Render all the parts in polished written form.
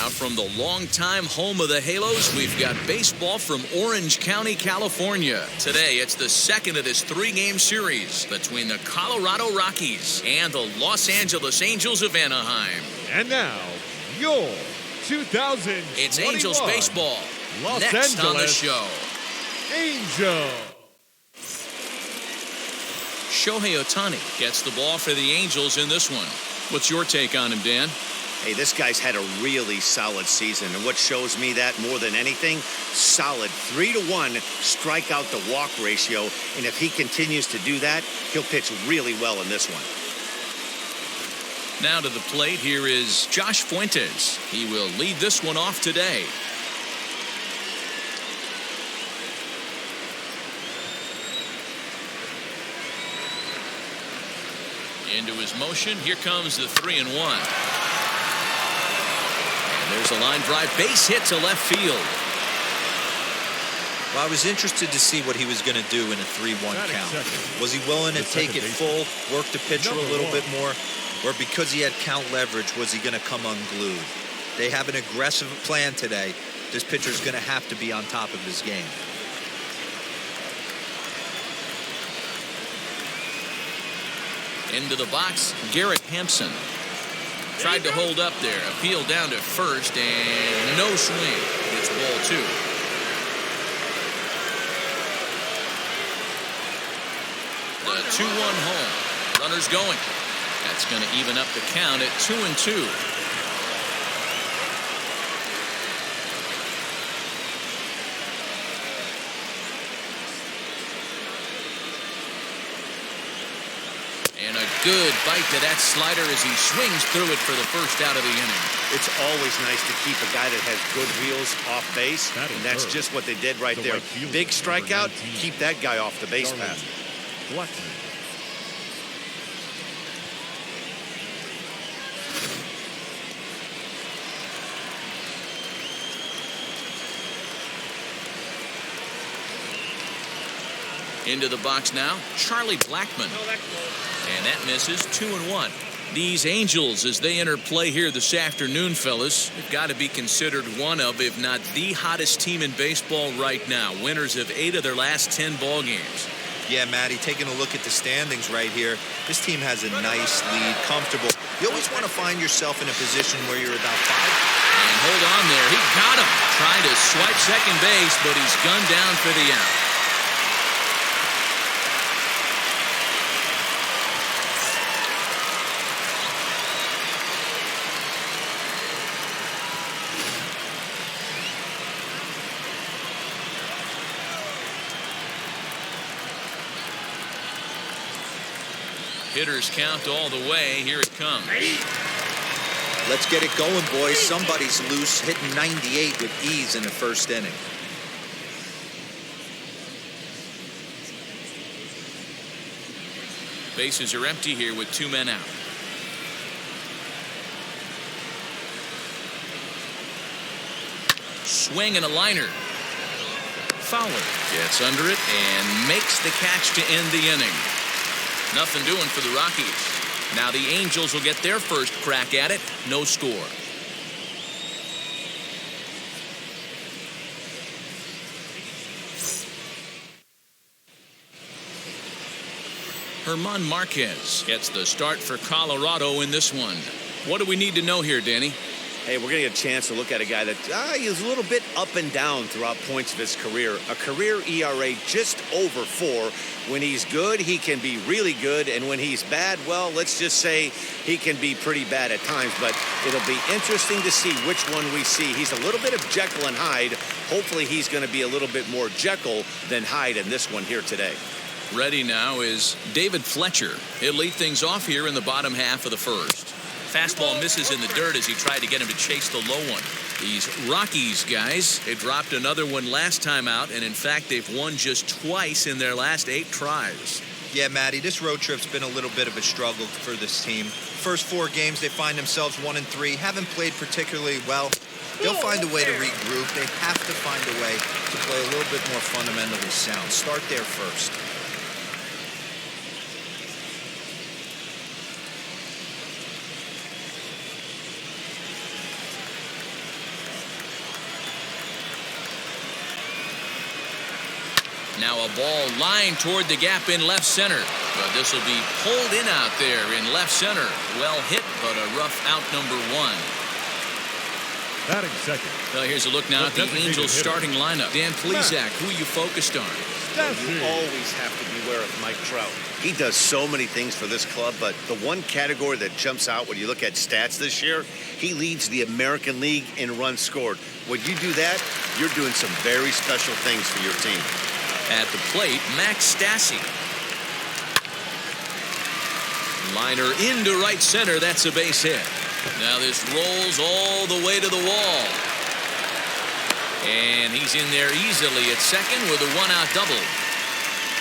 Now from the longtime home of the Halos, we've got baseball from Orange County, California. Today, it's the second of this three-game series between the Colorado Rockies and the Los Angeles Angels of Anaheim. And now, your 2021 It's Angels baseball. Los Next Angeles on the show. Angels. Shohei Ohtani gets the ball for the Angels in this one. What's your take on him, Dan? Hey, this guy's had a really solid season, and what shows me that more than anything, solid 3-to-1 strikeout to walk ratio, and if he continues to do that, he'll pitch really well in this one. Now to the plate, here is Josh Fuentes. He will lead this one off today. Into his motion, here comes the 3-1. And there's a line drive base hit to left field. Well, I was interested to see what he was going to do in a 3-1 count. Was he willing to take it full, work the pitcher a little bit more, or because he had count leverage, was he going to come unglued? They have an aggressive plan today. This pitcher's going to have to be on top of his game. Into the box, Garrett Hampson. Tried to hold up there. Appeal down to first, and no swing. It's ball two. The 2-1 home. Runners going. That's going to even up the count at 2-2. And a good bite to that slider as he swings through it for the first out of the inning. It's always nice to keep a guy that has good wheels off base, and that's just what they did right there. Big strikeout, keep that guy off the base path. Blackmon. Into the box now, Charlie Blackmon. And that misses. 2-1. These Angels, as they enter play here this afternoon, fellas, have got to be considered one of, if not the hottest team in baseball right now. Winners of 8 of their last 10 ball games. Yeah, Matty, taking a look at the standings right here, this team has a nice lead, comfortable. You always want to find yourself in a position where you're about 5. And hold on there. He got him. Trying to swipe second base, but he's gunned down for the out. Hitters count all the way. Here it comes. Let's get it going, boys. Somebody's loose, hitting 98 with ease in the first inning. Bases are empty here with 2 men out. Swing and a liner. Fowler gets under it and makes the catch to end the inning. Nothing doing for the Rockies. Now the Angels will get their first crack at it. No score. German Marquez gets the start for Colorado in this one. What do we need to know here, Danny? Hey, we're going to get a chance to look at a guy that is a little bit up and down throughout points of his career. A career ERA just over 4. When he's good, he can be really good. And when he's bad, well, let's just say he can be pretty bad at times. But it'll be interesting to see which one we see. He's a little bit of Jekyll and Hyde. Hopefully he's going to be a little bit more Jekyll than Hyde in this one here today. Ready now is David Fletcher. He'll lead things off here in the bottom half of the first. Fastball misses in the dirt as he tried to get him to chase the low one. These Rockies guys, they dropped another one last time out, and in fact, they've won just twice in their last 8 tries. Yeah, Matty, this road trip's been a little bit of a struggle for this team. First 4 games, they find themselves 1-3, haven't played particularly well. They'll find a way to regroup. They have to find a way to play a little bit more fundamentally sound. Start there first. Now a ball lined toward the gap in left center. But this will be pulled in out there in left center. Well hit, but a rough out, number 1. Batting second. Well, here's a look now at the Angels starting lineup. Dan Plesac, who are you focused on? You always have to beware of Mike Trout. He does so many things for this club, but the one category that jumps out when you look at stats this year, he leads the American League in runs scored. When you do that, you're doing some very special things for your team. At the plate, Max Stassi. Liner into right center. That's a base hit. Now this rolls all the way to the wall. And he's in there easily at second with a 1-out double.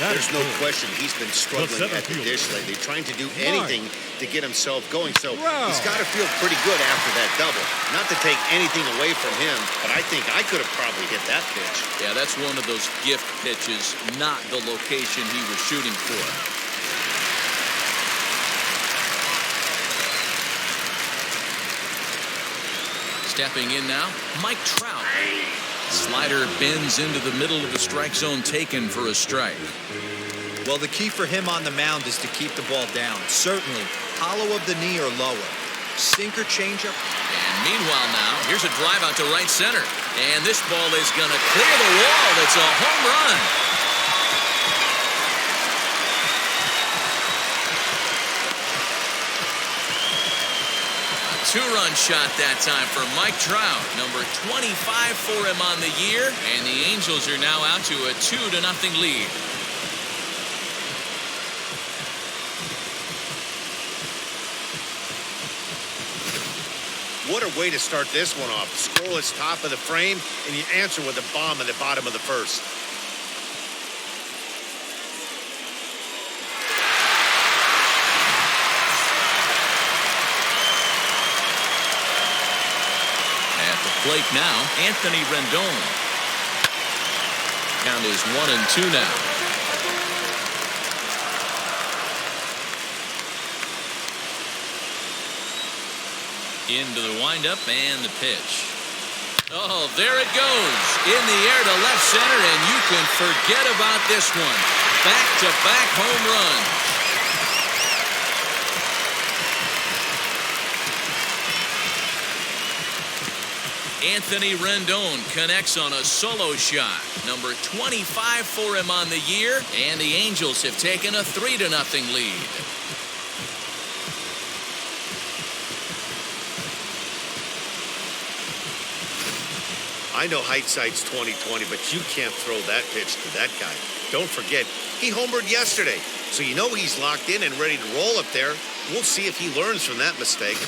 There's no question he's been struggling at the dish lately, trying to do anything to get himself going. So he's got to feel pretty good after that double. Not to take anything away from him, but I think I could have probably hit that pitch. Yeah, that's one of those gift pitches, not the location he was shooting for. Stepping in now, Mike Trout. Slider bends into the middle of the strike zone, taken for a strike. Well, the key for him on the mound is to keep the ball down. Certainly, hollow of the knee or lower. Sinker changeup. And meanwhile now, here's a drive out to right center. And this ball is going to clear the wall. It's a home run. Two-run shot that time for Mike Trout. Number 25 for him on the year. And the Angels are now out to a 2-0 lead. What a way to start this one off. Scoreless top of the frame, and you answer with a bomb at the bottom of the first. Plate now, Anthony Rendon. Count is 1-2 now. Into the windup and the pitch. Oh, there it goes. In the air to left center, and you can forget about this one. Back-to-back home runs. Anthony Rendon connects on a solo shot. Number 25 for him on the year, and the Angels have taken a 3-0 lead. I know hindsight's 20/20, but you can't throw that pitch to that guy. Don't forget, he homered yesterday, so you know he's locked in and ready to roll up there. We'll see if he learns from that mistake.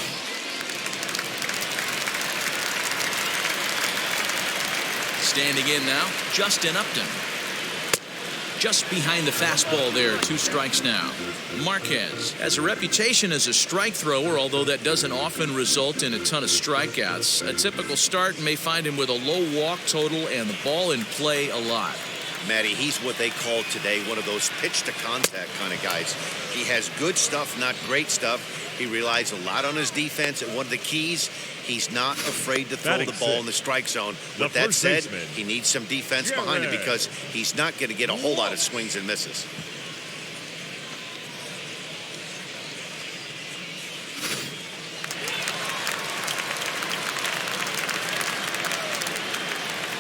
Standing in now, Justin Upton. Just behind the fastball there, 2 strikes now. Marquez has a reputation as a strike thrower, although that doesn't often result in a ton of strikeouts. A typical start may find him with a low walk total and the ball in play a lot. Matty, he's what they call today one of those pitch-to-contact kind of guys. He has good stuff, not great stuff. He relies a lot on his defense, and one of the keys, he's not afraid to throw the ball in the strike zone. With that said, he needs some defense behind him because he's not going to get a whole lot of swings and misses.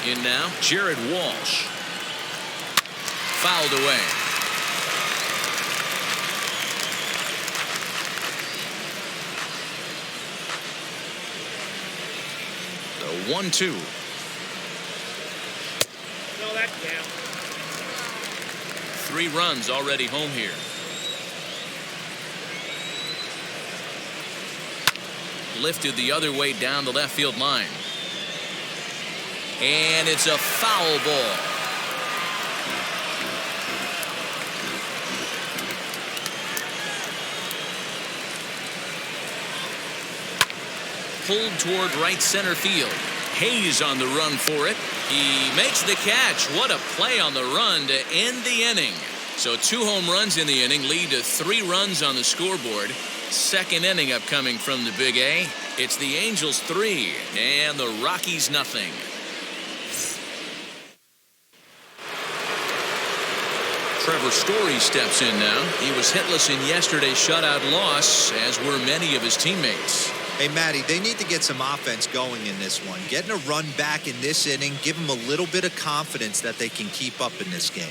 In now, Jared Walsh. Fouled away. The 1-2. No, that's down. 3 runs already home here. Lifted the other way down the left field line. And it's a foul ball. Pulled toward right center field. Hayes on the run for it. He makes the catch. What a play on the run to end the inning. So 2 home runs in the inning lead to 3 runs on the scoreboard. Second inning upcoming from the Big A. It's the Angels 3 and the Rockies nothing. Trevor Story steps in now. He was hitless in yesterday's shutout loss, as were many of his teammates. Hey, Matty, they need to get some offense going in this one. Getting a run back in this inning, give them a little bit of confidence that they can keep up in this game.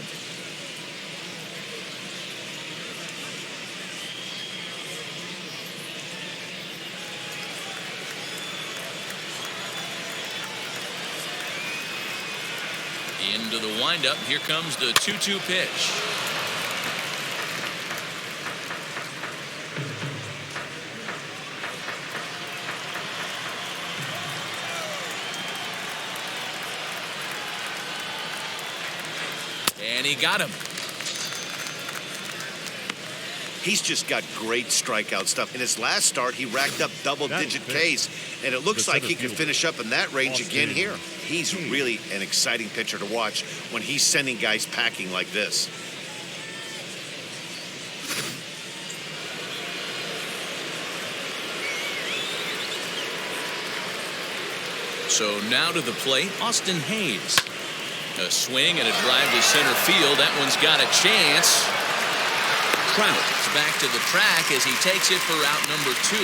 Into the windup. Here comes the 2-2 pitch. And he got him. He's just got great strikeout stuff. In his last start, he racked up double-digit Ks, and it looks like he could finish up in that range again here. He's really an exciting pitcher to watch when he's sending guys packing like this. So now to the plate, Austin Hayes. A swing and a drive to center field. That one's got a chance. Trout is back to the track as he takes it for out number 2.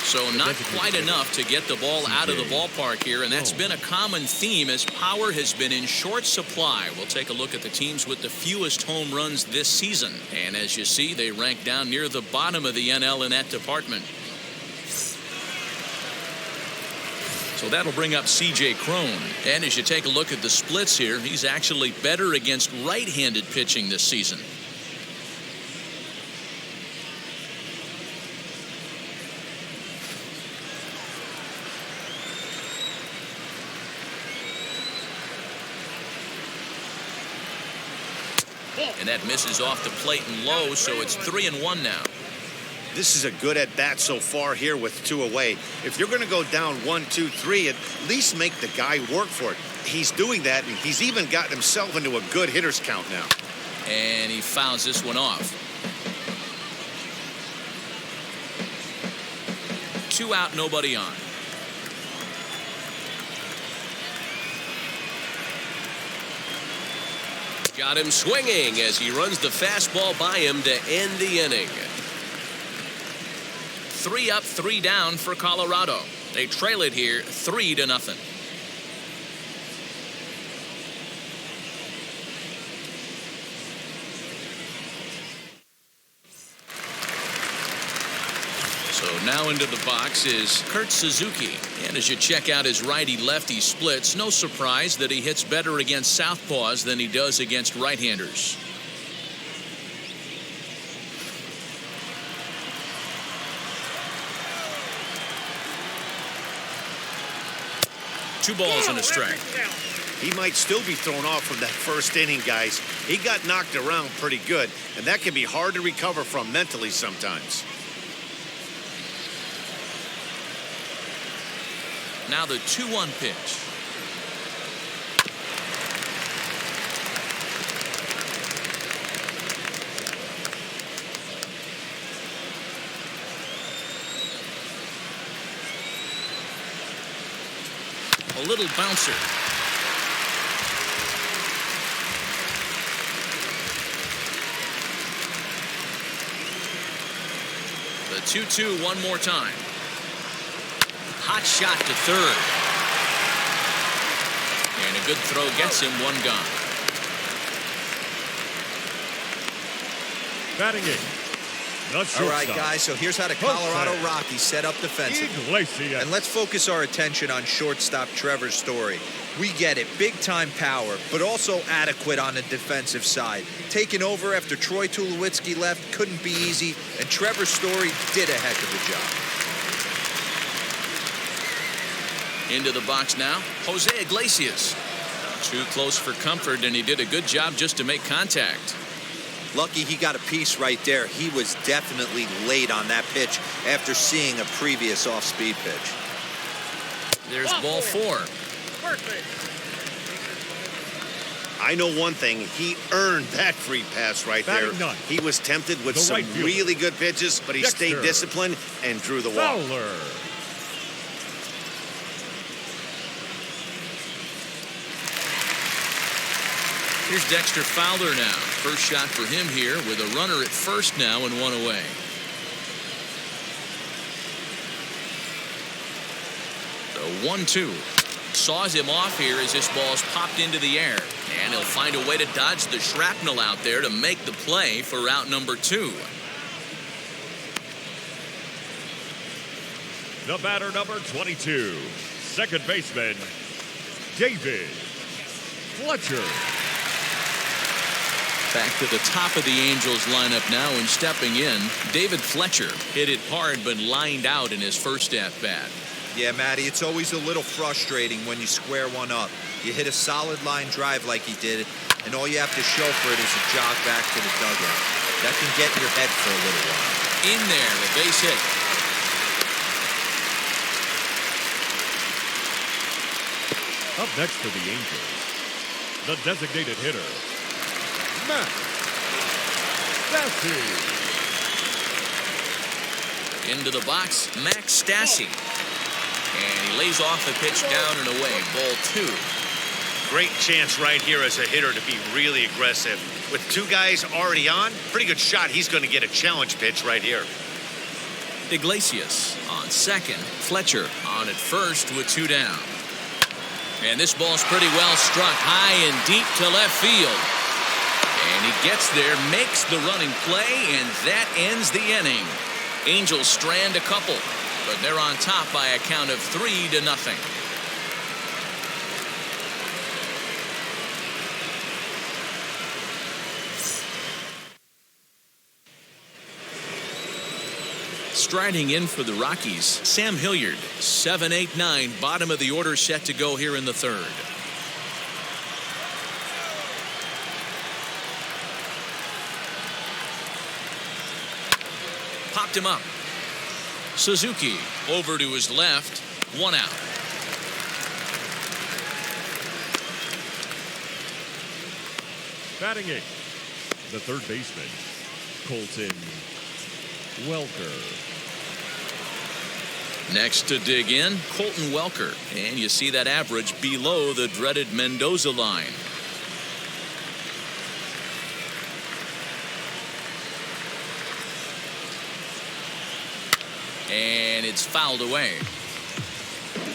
So not quite enough to get the ball out of the ballpark here, and that's been a common theme as power has been in short supply. We'll take a look at the teams with the fewest home runs this season. And as you see, they rank down near the bottom of the NL in that department. So that'll bring up C.J. Cron. And as you take a look at the splits here, he's actually better against right-handed pitching this season. And that misses off the plate and low, so it's 3-1 now. This is a good at-bat so far here with 2 away. If you're going to go down 1-2-3, at least make the guy work for it. He's doing that, and he's even gotten himself into a good hitter's count now. And he fouls this one off. 2 out, nobody on. Got him swinging as he runs the fastball by him to end the inning. 3 up, 3 down for Colorado. They trail it here 3-0. So now into the box is Kurt Suzuki. And as you check out his righty-lefty splits, no surprise that he hits better against southpaws than he does against right-handers. Two balls and a strike. He might still be thrown off from that first inning, guys. He got knocked around pretty good, and that can be hard to recover from mentally sometimes. Now the 2-1 pitch. A little bouncer. The 2-2 one more time. Hot shot to third. And a good throw gets him one gone. Batting it. All right, guys, so here's how the Colorado Rockies set up defensively. And let's focus our attention on shortstop Trevor Story. We get it, big-time power, but also adequate on the defensive side. Taking over after Troy Tulowitzki left couldn't be easy, and Trevor Story did a heck of a job. Into the box now, Jose Iglesias. Too close for comfort, and he did a good job just to make contact. Lucky he got a piece right there. He was definitely late on that pitch after seeing a previous off-speed pitch. There's ball 4. Perfect. I know one thing. He earned that free pass right there. He was tempted with some really good pitches, but he stayed disciplined and drew the walk. Fowler. Here's Dexter Fowler now. First shot for him here with a runner at first now and one away. The 1-2. Saws him off here as this ball's popped into the air. And he'll find a way to dodge the shrapnel out there to make the play for out number 2. The batter, number 22, second baseman, David Fletcher. Back to the top of the Angels lineup now, and stepping in, David Fletcher hit it hard but lined out in his first at-bat. Yeah, Matty, it's always a little frustrating when you square one up. You hit a solid line drive like he did, and all you have to show for it is a jog back to the dugout. That can get in your head for a little while. In there, the base hit. Up next for the Angels, the designated hitter, Matt Stassi. Into the box, Max Stassi. And he lays off the pitch down and away. Ball 2. Great chance right here as a hitter to be really aggressive. With 2 guys already on, pretty good shot. He's going to get a challenge pitch right here. Iglesias on second. Fletcher on at first with 2 down. And this ball's pretty well struck high and deep to left field. And he gets there, makes the running play, and that ends the inning. Angels strand a couple, but they're on top by a count of 3-0. Striding in for the Rockies, Sam Hilliard, 7-8-9, bottom of the order, set to go here in the 3rd. Popped him up. Suzuki over to his left, 1 out. Batting 8th, the third baseman, Colton Welker. Next to dig in, Colton Welker. And you see that average below the dreaded Mendoza line. And it's fouled away.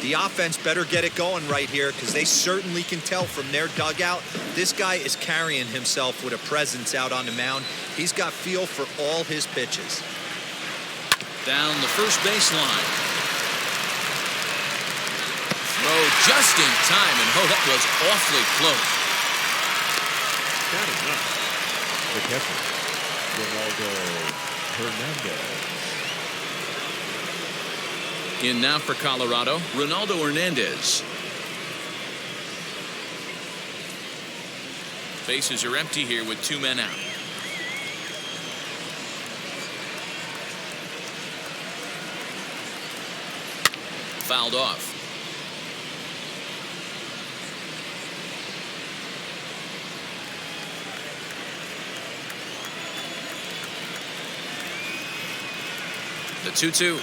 The offense better get it going right here, because they certainly can tell from their dugout this guy is carrying himself with a presence out on the mound. He's got feel for all his pitches. Down the first baseline. Throw just in time, and oh, that was awfully close. That is not the catcher, Ronaldo Hernandez. In now for Colorado, Ronaldo Hernandez. Bases are empty here with 2 men out. Fouled off. The 2-2.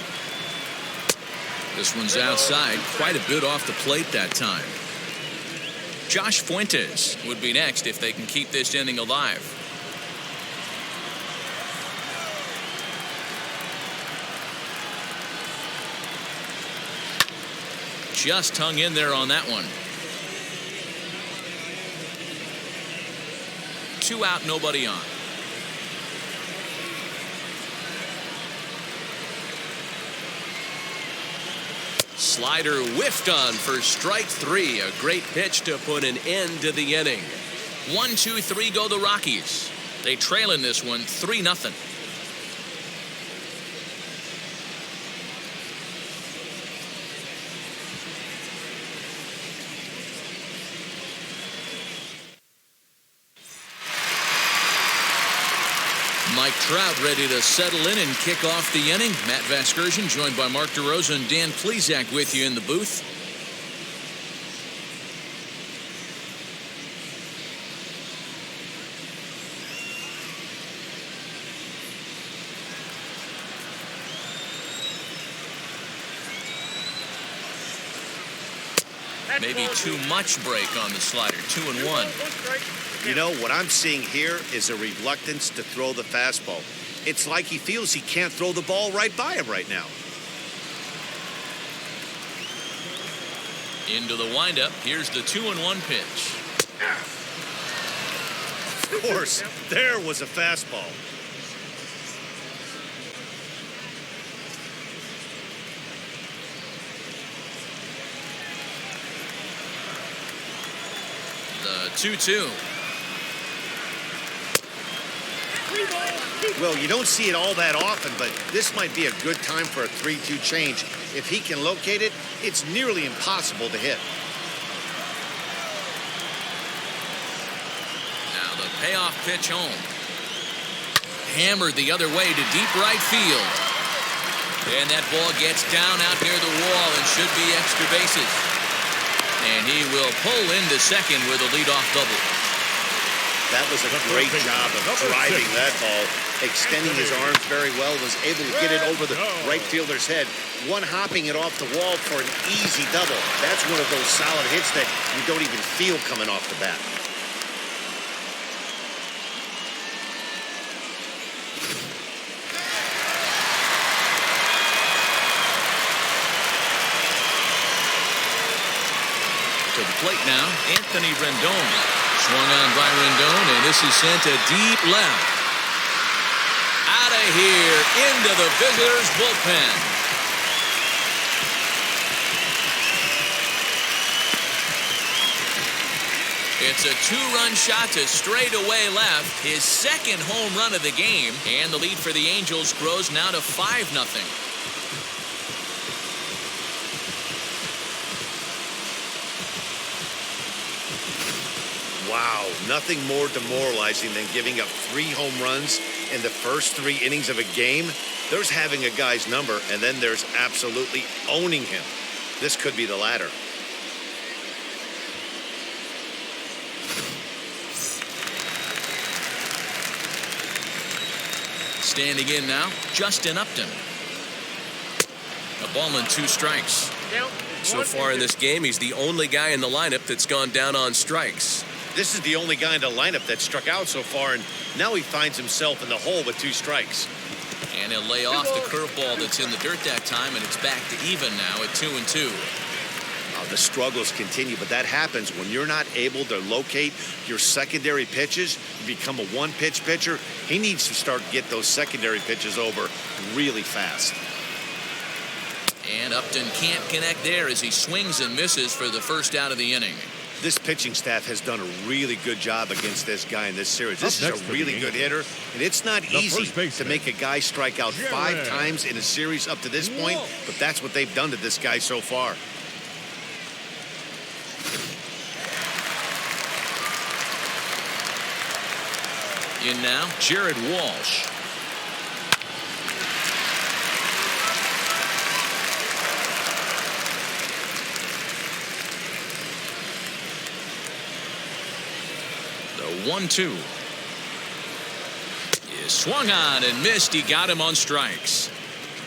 This one's outside, quite a bit off the plate that time. Josh Fuentes would be next if they can keep this inning alive. Just hung in there on that one. 2 out, nobody on. Slider whiffed on for strike 3. A great pitch to put an end to the inning. 1-2-3 go the Rockies. They trail in this one 3-0. Mike Trout ready to settle in and kick off the inning. Matt Vasgersian joined by Mark DeRosa and Dan Plesac with you in the booth. Maybe too much break on the slider. 2-1. You know, what I'm seeing here is a reluctance to throw the fastball. It's like he feels he can't throw the ball right by him right now. Into the windup. Here's the 2-1 pitch. Of course, there was a fastball. The 2-2. Well, you don't see it all that often, but this might be a good time for a 3-2 change. If he can locate it, it's nearly impossible to hit. Now the payoff pitch home. Hammered the other way to deep right field. And that ball gets down out near the wall and should be extra bases. And he will pull into second with a leadoff double. That was a great job of driving that ball, extending his arms very well, was able to get it over the right fielder's head, one-hopping it off the wall for an easy double. That's one of those solid hits that you don't even feel coming off the bat. To the plate now, Anthony Rendon. Swung on by Rendon, and this is sent to deep left. Out of here, into the visitors' bullpen. It's a two-run shot to straightaway left, his second home run of the game, and the lead for the Angels grows now to 5-0. Wow, nothing more demoralizing than giving up 3 home runs in the first 3 innings of a game. There's having a guy's number, and then there's absolutely owning him. This could be the latter. Standing in now, Justin Upton. A ball and 2 strikes. So far in this game, he's the only guy in the lineup that's gone down on strikes. This is the only guy in the lineup that struck out so far, and now he finds himself in the hole with 2 strikes. And he'll lay off the curveball that's in the dirt that time, and it's back to even now at 2-2. The struggles continue, but that happens when you're not able to locate your secondary pitches. You become a one-pitch pitcher. He needs to start to get those secondary pitches over really fast. And Upton can't connect there as he swings and misses for the first out of the inning. This pitching staff has done a really good job against this guy in this series. This is a really good hitter, and it's not easy to make a guy strike out 5 times in a series up to this point, but that's what they've done to this guy so far. In now, Jared Walsh. The 1-2. He swung on and missed. He got him on strikes.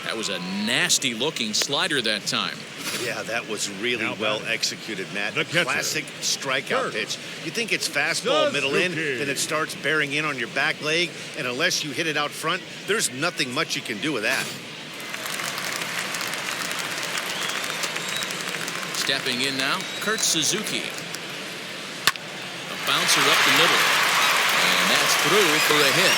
That was a nasty looking slider that time. Yeah, that was really well executed, Matt. A classic strikeout pitch. You think it's fastball middle in, then it starts bearing in on your back leg, and unless you hit it out front, there's nothing much you can do with that. Stepping in now, Kurt Suzuki. A bouncer up the middle. And that's through for a hit.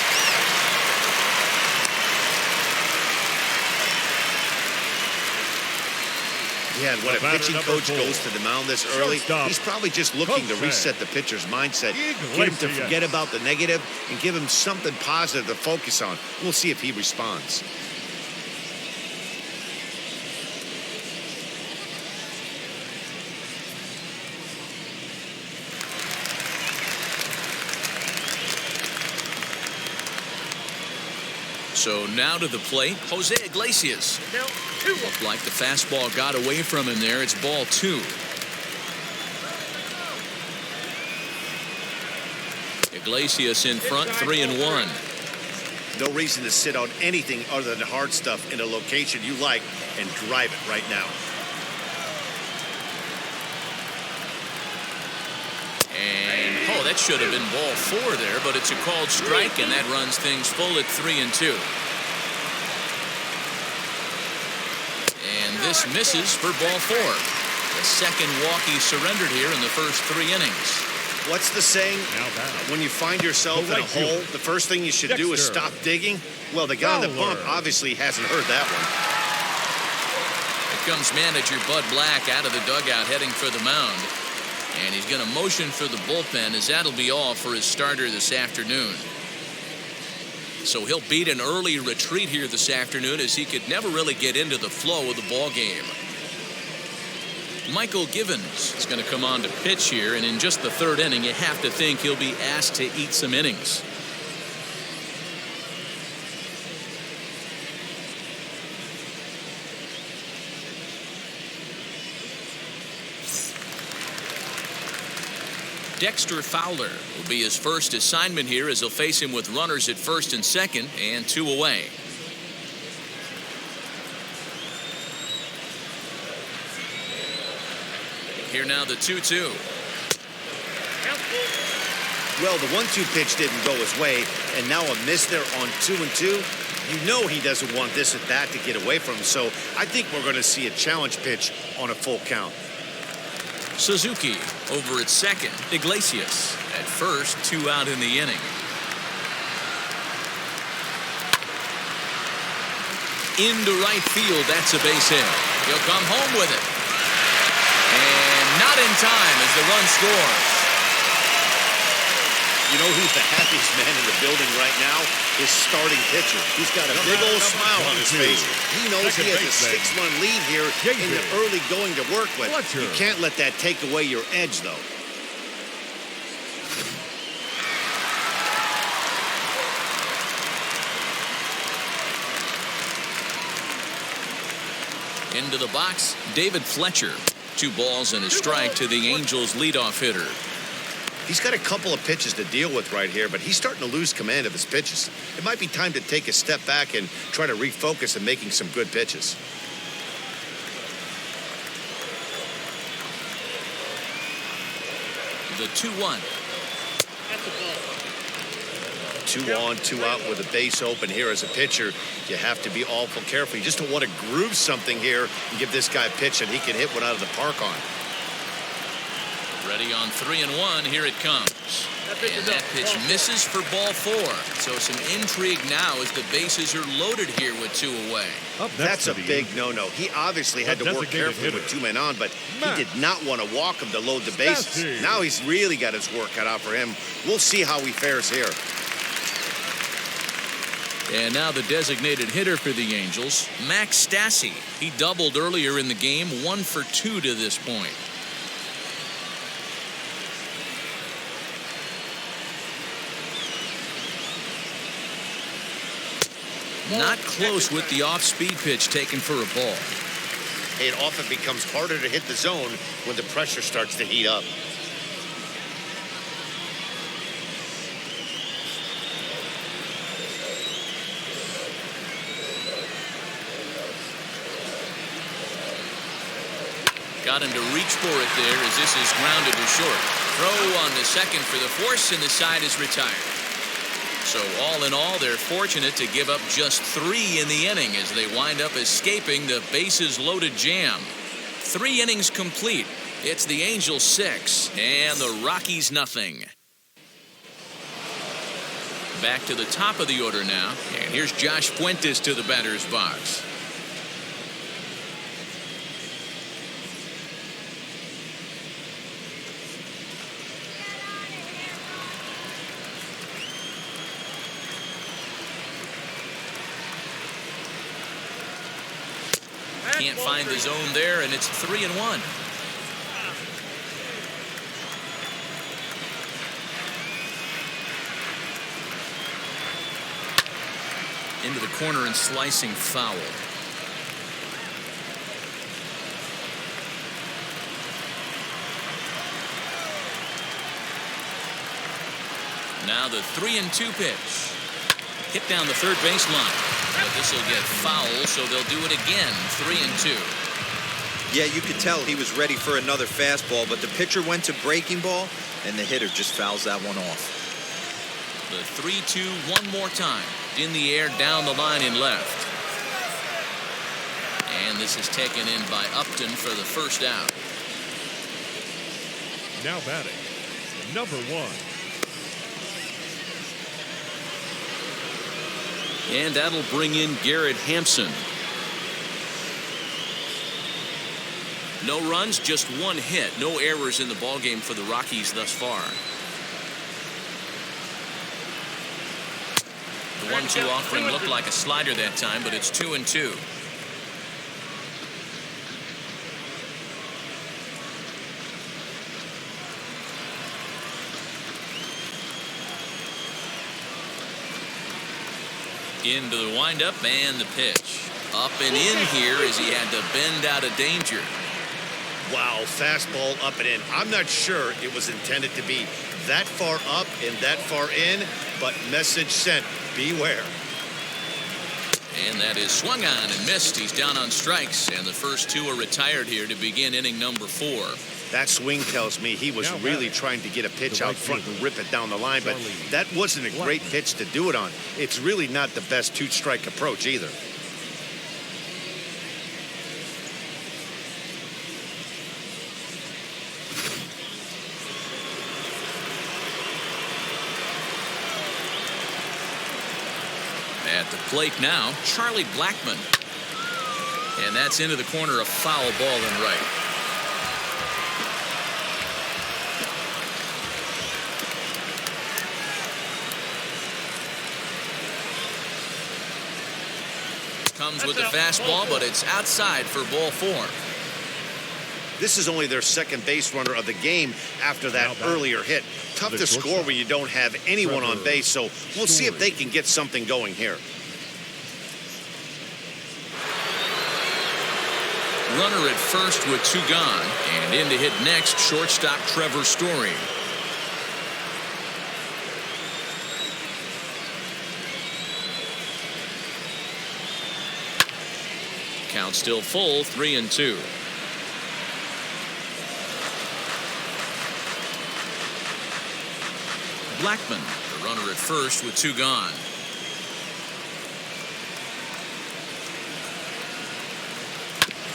Yeah, and when a pitching coach goes to the mound this early, he's probably just looking to reset the pitcher's mindset, get him to forget about the negative, and give him something positive to focus on. We'll see if he responds. So now to the plate, Jose Iglesias. Looked like the fastball got away from him there. It's ball 2. Iglesias in front, 3-1. No reason to sit on anything other than hard stuff in a location you like and drive it right now. that should have been ball 4 there, but it's a called strike, and that runs things full at 3-2. And this misses for ball 4. The second walk he surrendered here in the first 3 innings. What's the saying? When you find yourself in a hole, the first thing you should do is stop digging. Well, the guy on the bump obviously hasn't heard that one. Here comes manager Bud Black out of the dugout heading for the mound. And he's going to motion for the bullpen, as that'll be all for his starter this afternoon. So he'll beat an early retreat here this afternoon, as he could never really get into the flow of the ball game. Michael Givens is going to come on to pitch here, and in just the 3rd inning, you have to think he'll be asked to eat some innings. Dexter Fowler will be his first assignment here, as he'll face him with runners at first and second and 2 away. Here now the 2-2. Well, the 1-2 pitch didn't go his way, and now a miss there on 2-2. You know he doesn't want this at bat to get away from him, so I think we're going to see a challenge pitch on a full count. Suzuki over at second. Iglesias at first, 2 out in the inning. Into right field, that's a base hit. He'll come home with it. And not in time as the run scores. You know who's the happiest man in the building right now? His starting pitcher. He's got a big old smile on his face. He knows he has a 6-run lead here in the early going to work with. You can't let that take away your edge, though. Into the box, David Fletcher. 2 balls and a strike to the Angels leadoff hitter. He's got a couple of pitches to deal with right here, but he's starting to lose command of his pitches. It might be time to take a step back and try to refocus on making some good pitches. The 2-1. 2 on, 2 out with a base open here as a pitcher. You have to be awful careful. You just don't want to groove something here and give this guy a pitch that he can hit one out of the park on. Ready on 3-1. Here it comes. And that pitch misses for ball 4. So some intrigue now as the bases are loaded here with 2 away. That's a big no-no. He obviously had to work carefully with 2 men on, but he did not want to walk him to load the bases. Now he's really got his work cut out for him. We'll see how he fares here. And now the designated hitter for the Angels, Max Stassi. He doubled earlier in the game, 1 for 2 to this point. Not close with the off-speed pitch taken for a ball. It often becomes harder to hit the zone when the pressure starts to heat up. Got him to reach for it there as this is grounded to short. Throw on the second for the force, and the side is retired. So all in all, they're fortunate to give up just 3 in the inning as they wind up escaping the bases loaded jam. 3 innings complete. It's the Angels 6 and the Rockies nothing. Back to the top of the order now, and here's Josh Fuentes to the batter's box. Can't find the zone there, and it's 3-1. Into the corner and slicing foul. Now the 3-2 pitch. Hit down the third baseline. But this will get foul, so they'll do it again. 3-2. Yeah, you could tell he was ready for another fastball, but the pitcher went to breaking ball, and the hitter just fouls that one off. The 3-2 one more time. In the air, down the line in left. And this is taken in by Upton for the first out. Now batting, number 1. And that'll bring in Garrett Hampson. No runs, just one hit. No errors in the ballgame for the Rockies thus far. The 1-2 offering looked like a slider that time, but it's 2-2. Into the windup and the pitch. Up and in here as he had to bend out of danger. Wow, fastball up and in. I'm not sure it was intended to be that far up and that far in, but message sent, beware. And that is swung on and missed. He's down on strikes, and the first 2 are retired here to begin inning number 4. That swing tells me he was really trying to get a pitch out front and rip it down the line, but that wasn't a great pitch to do it on. It's really not the best 2-strike approach either. At the plate now, Charlie Blackmon. And that's into the corner, a foul ball in right. Comes with the fastball, but it's outside for ball 4. This is only their second base runner of the game after that earlier hit. Tough to score when you don't have anyone on base, so we'll see if they can get something going here. Runner at first with 2 gone, and in to hit next, shortstop Trevor Story. Count still full, 3-2. Blackmon, the runner at first with 2 gone.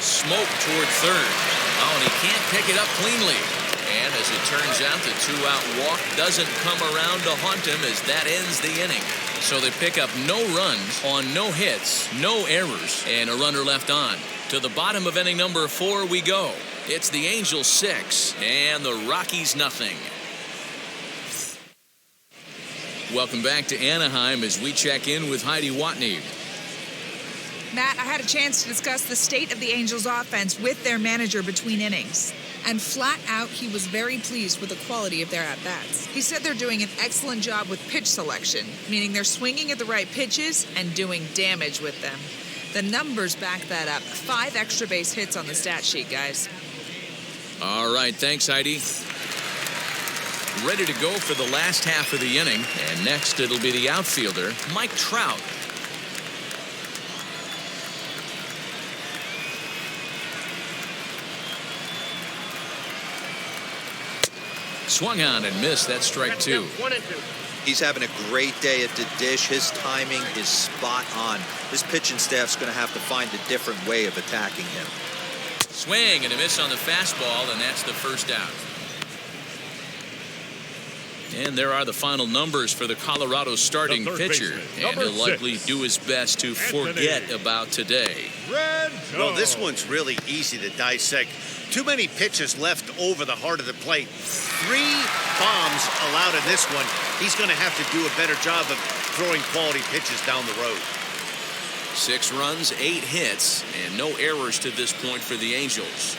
Smoke toward third. Oh, and he can't pick it up cleanly. And as it turns out, the 2-out walk doesn't come around to haunt him as that ends the inning. So they pick up no runs on no hits, no errors, and a runner left on. To the bottom of inning number 4 we go. It's the Angels 6 and the Rockies nothing. Welcome back to Anaheim as we check in with Heidi Watney. Matt, I had a chance to discuss the state of the Angels offense with their manager between innings. And flat out, he was very pleased with the quality of their at-bats. He said they're doing an excellent job with pitch selection, meaning they're swinging at the right pitches and doing damage with them. The numbers back that up. 5 extra base hits on the stat sheet, guys. All right, thanks, Heidi. Ready to go for the last half of the inning. And next, it'll be the outfielder, Mike Trout. Swung on and missed. That's strike 2. 1-2. He's having a great day at the dish. His timing is spot on. His pitching staff's going to have to find a different way of attacking him. Swing and a miss on the fastball, and that's the first out. And there are the final numbers for the Colorado starting pitcher. And he'll likely do his best to forget about today. Well, this one's really easy to dissect. Too many pitches left over the heart of the plate. 3 bombs allowed in this one. He's going to have to do a better job of throwing quality pitches down the road. 6 runs, 8 hits, and no errors to this point for the Angels.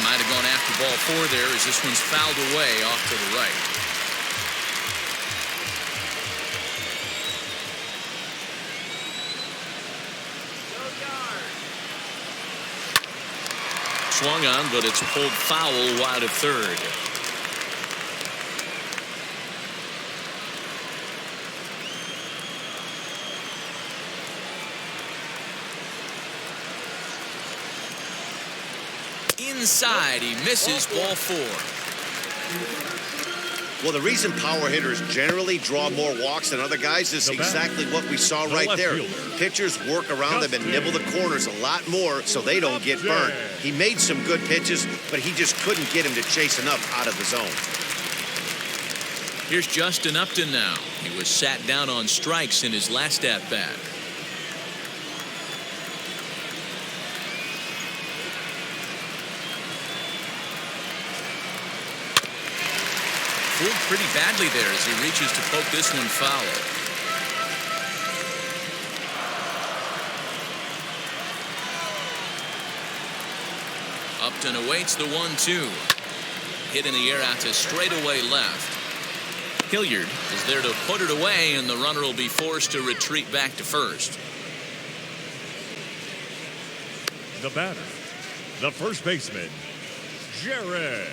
Might have gone after ball 4 there as this one's fouled away off to the right. Swung on, but it's pulled foul wide of third. Inside, he misses ball 4. Well, the reason power hitters generally draw more walks than other guys is exactly what we saw right there. Pitchers work around them and nibble the corners a lot more so they don't get burned. He made some good pitches, but he just couldn't get him to chase enough out of the zone. Here's Justin Upton now. He was sat down on strikes in his last at-bat. Fooled pretty badly there as he reaches to poke this one foul. Upton awaits the 1-2. Hit in the air out to straightaway left. Hilliard is there to put it away, and the runner will be forced to retreat back to first. The batter, the first baseman, Garrett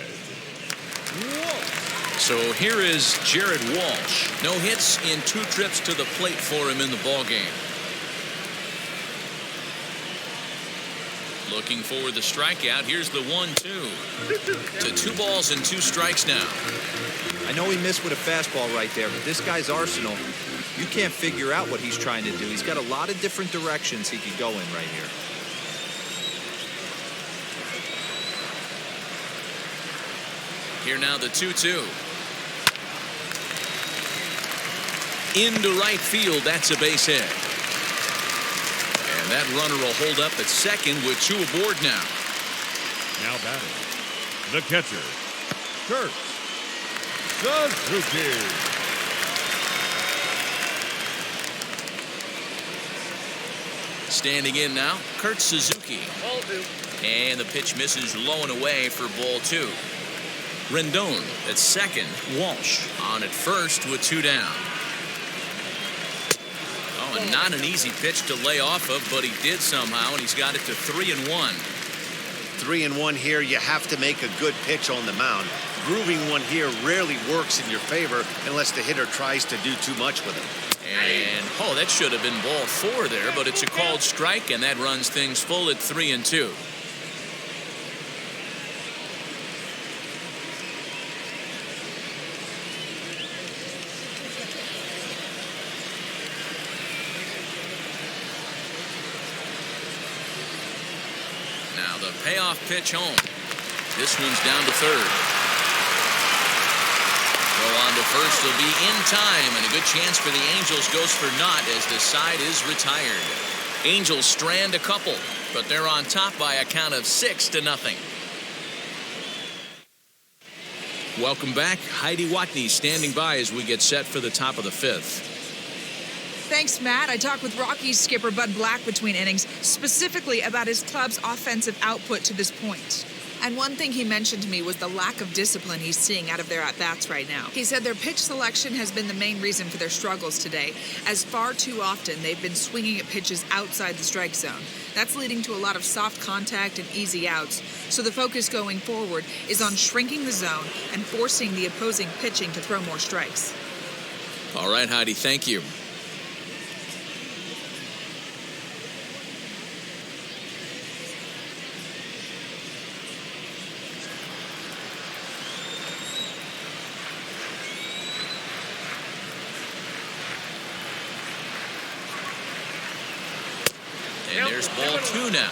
Walsh. So here is Jared Walsh. No hits in 2 trips to the plate for him in the ballgame. Looking for the strikeout. Here's the 1-2. To 2 balls and 2 strikes now. I know he missed with a fastball right there, but this guy's arsenal, you can't figure out what he's trying to do. He's got a lot of different directions he could go in right here. Here now the 2-2. Into right field. That's a base hit. And that runner will hold up at second with 2 aboard now. Now batting, the catcher, Kurt Suzuki. Standing in now, Kurt Suzuki. And the pitch misses low and away for ball 2. Rendon at second. Walsh on at first with 2 down. Oh, and not an easy pitch to lay off of, but he did somehow, and he's got it to 3-1. 3-1 here. You have to make a good pitch on the mound. Grooving one here rarely works in your favor unless the hitter tries to do too much with it. And, oh, that should have been ball 4 there, but it's a called strike, and that runs things full at 3-2. Now the payoff pitch home. This one's down to third. Throw on to first will be in time, and a good chance for the Angels goes for naught as the side is retired. Angels strand a couple, but they're on top by a count of 6-0. Welcome back. Heidi Watney standing by as we get set for the top of the 5th. Thanks, Matt. I talked with Rockies skipper Bud Black between innings, specifically about his club's offensive output to this point. And one thing he mentioned to me was the lack of discipline he's seeing out of their at-bats right now. He said their pitch selection has been the main reason for their struggles today, as far too often they've been swinging at pitches outside the strike zone. That's leading to a lot of soft contact and easy outs, so the focus going forward is on shrinking the zone and forcing the opposing pitching to throw more strikes. All right, Heidi, thank you. And there's ball 2 now.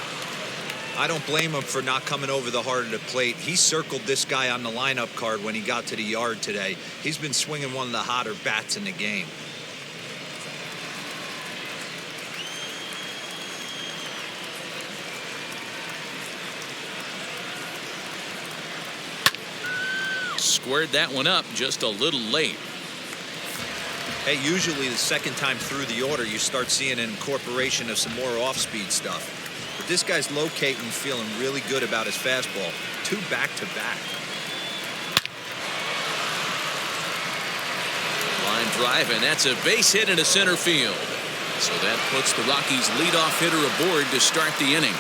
I don't blame him for not coming over the heart of the plate. He circled this guy on the lineup card when he got to the yard today. He's been swinging one of the hotter bats in the game. Squared that one up just a little late. Hey, usually the second time through the order, you start seeing an incorporation of some more off-speed stuff. But this guy's locating, feeling really good about his fastball. 2 back-to-back. Line drive, and that's a base hit into center field. So that puts the Rockies' leadoff hitter aboard to start the inning.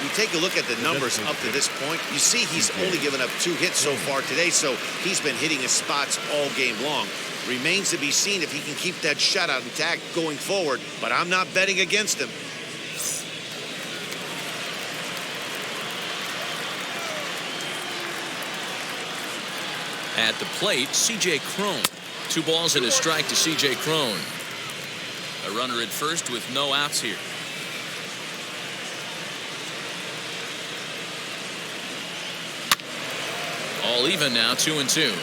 You take a look at the numbers up to this point, you see he's only given up 2 hits so far today, so he's been hitting his spots all game long. Remains to be seen if he can keep that shutout intact going forward, but I'm not betting against him. At the plate, C.J. Cron. 2 balls and a strike to C.J. Cron. A runner at first with no outs here. All even now, 2-2.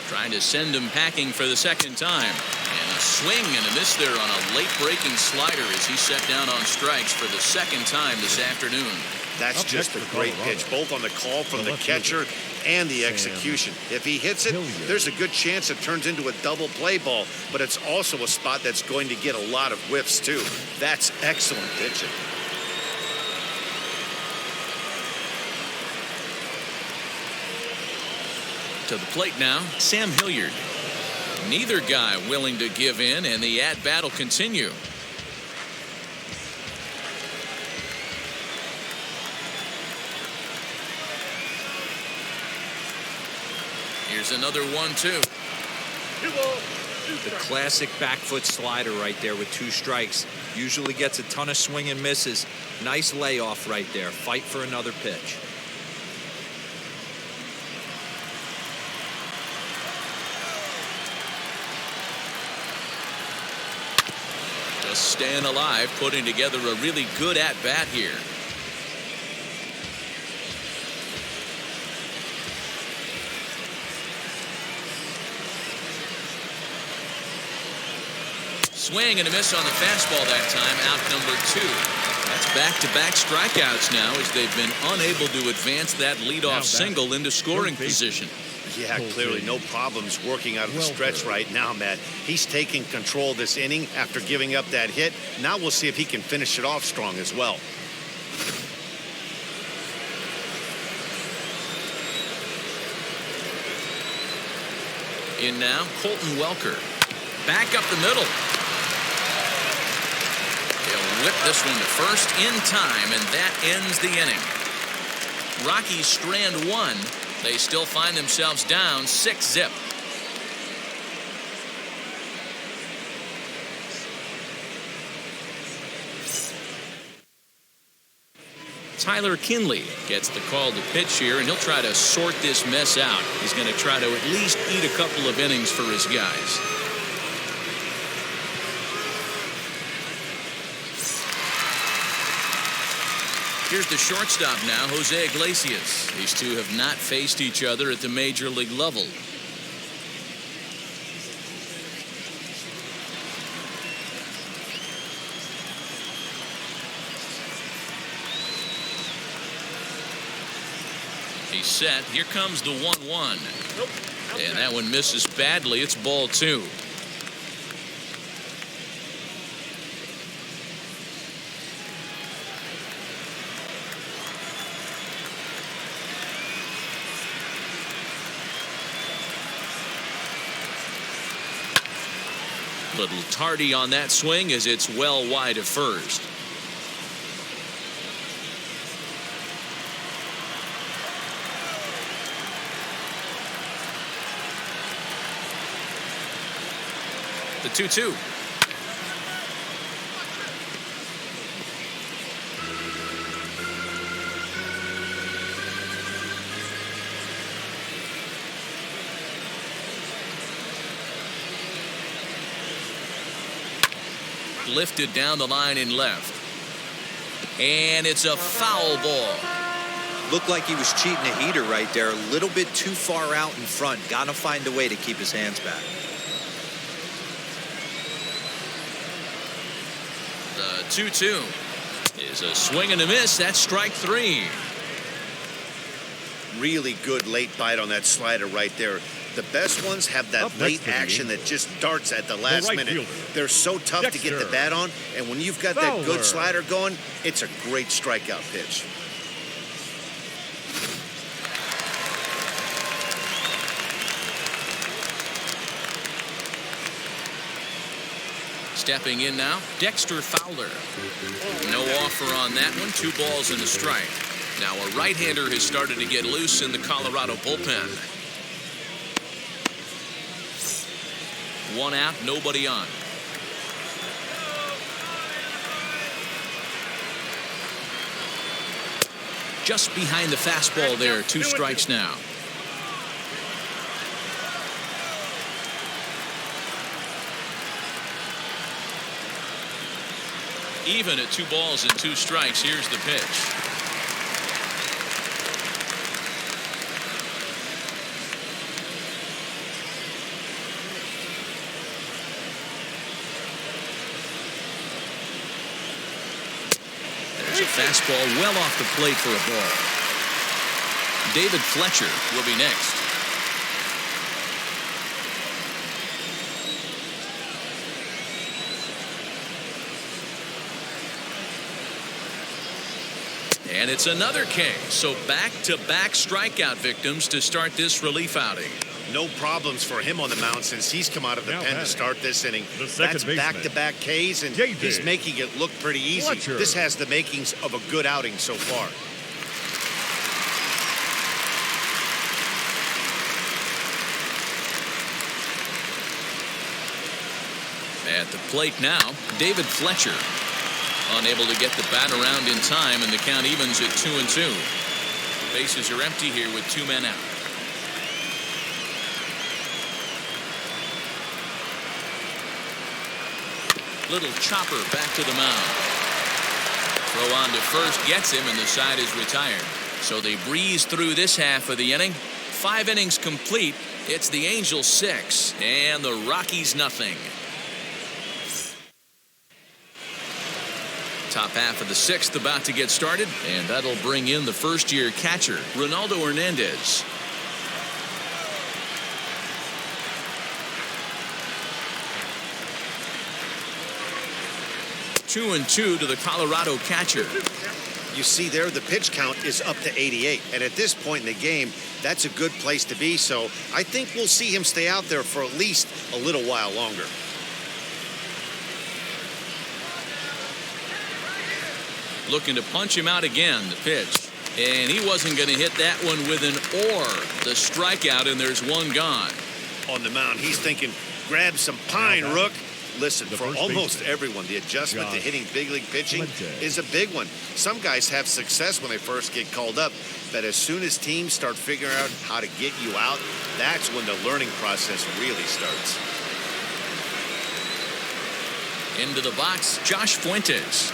Trying to send him packing for the second time. And a swing and a miss there on a late breaking slider as he set down on strikes for the second time this afternoon. That's just a great pitch, both on the call from the catcher and the execution. If he hits it, there's a good chance it turns into a double play ball, but it's also a spot that's going to get a lot of whiffs too. That's excellent pitching. To the plate now, Sam Hilliard. Neither guy willing to give in, and the at-bat will continue. Here's another 1-2. The classic back foot slider right there with 2 strikes. Usually gets a ton of swing and misses. Nice layoff right there. Fight for another pitch. Just staying alive, putting together a really good at-bat here. Swing and a miss on the fastball that time. Out number 2. That's back-to-back strikeouts now as they've been unable to advance that leadoff single into scoring position. Yeah, clearly no problems working out of the stretch right now, Matt. He's taking control of this inning after giving up that hit. Now we'll see if he can finish it off strong as well. In now, Colton Welker. Back up the middle. They'll whip this one to first in time, and that ends the inning. Rockies strand 1. They still find themselves down 6-0. Tyler Kinley gets the call to pitch here, and he'll try to sort this mess out. He's going to try to at least eat a couple of innings for his guys. Here's the shortstop now, Jose Iglesias. These two have not faced each other at the major league level. He's set. Here comes the 1-1. And that one misses badly. It's ball 2. Little tardy on that swing as it's well wide of first. The 2-2. Lifted down the line in left. And it's a foul ball. Looked like he was cheating a heater right there. A little bit too far out in front. Got to find a way to keep his hands back. The 2-2 is a swing and a miss. That's strike 3. Really good late bite on that slider right there. The best ones have that late action that just darts at the last minute. They're so tough to get the bat on, and when you've got that good slider going, it's a great strikeout pitch. Stepping in now, Dexter Fowler. No offer on that one. 2 balls and a strike. Now a right-hander has started to get loose in the Colorado bullpen. 1 out, nobody on. Just behind the fastball there. 2 strikes now. Even at 2 balls and 2 strikes. Here's the pitch. There's a fastball well off the plate for a ball. David Fletcher will be next. And it's another K. So back-to-back strikeout victims to start this relief outing. No problems for him on the mound since he's come out of the pen to start this inning. That's back-to-back Ks, and he's making it look pretty easy. Fletcher. This has the makings of a good outing so far. At the plate now, David Fletcher. Unable to get the bat around in time, and the count evens at 2-2. Bases are empty here with 2 men out. Little chopper back to the mound. Throw on to first gets him, and the side is retired. So they breeze through this half of the inning. 5 innings complete. It's the Angels 6 and the Rockies nothing. Top half of the 6th about to get started, and that'll bring in the first-year catcher, Ronaldo Hernandez. Two and two to the Colorado catcher. You see there, the pitch count is up to 88, and at this point in the game, that's a good place to be, so I think we'll see him stay out there for at least a little while longer. Looking to punch him out again, the pitch. And he wasn't going to hit that one with an or. The strikeout, and there's 1 gone. On the mound, he's thinking, grab some pine, Rook. Listen, for almost everyone, the adjustment to hitting big league pitching is a big one. Some guys have success when they first get called up, but as soon as teams start figuring out how to get you out, that's when the learning process really starts. Into the box, Josh Fuentes.